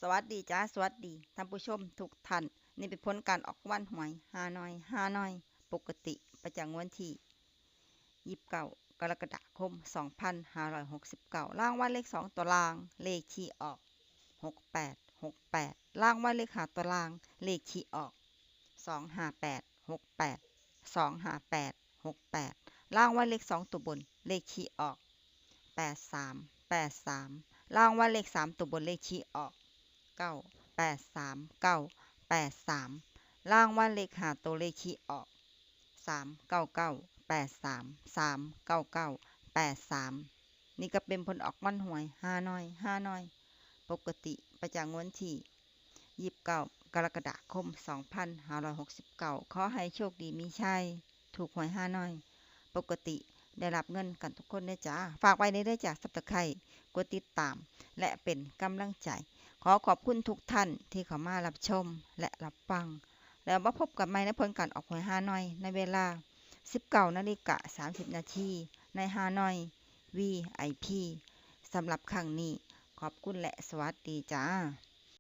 สวัสดีจ้าสวัสดีท่านผู้ชมทุกท่านนี่เป็นผลการออกวันหวยฮานอยปกติประจำวันที่29กรกฎาคม2569รางวัลเลข2ตัวรางเลขที่ออก6868รางวัลเลข5ตัวรางเลขที่ออก25868 25868รางวัลเลข2ตัวบนเลขที่ออก8383รางวัลเลข3ตัวบนเลขที่ออก983 983รางวัลเลข5ตัวเลขที่ออก39983 39983นี่ก็เป็นผลออกวันหวยฮานอยปกติประจำวันที่29กรกฎาคม2569ขอให้โชคดีมีชัยถูกหวยฮานอยปกติได้รับเงินกันทุกคนนะจ๊ะฝากไว้ในได้จากSubscribeกดติดตามและเป็นกำลังใจขอขอบคุณทุกท่านที่เข้ามารับชมและรับฟังแล้วมาพบกันใหม่ในผลการออกหวยฮานอยในเวลา 19:30 นาทีในฮานอย VIP สำหรับครั้งนี้ขอบคุณและสวัสดีจ้า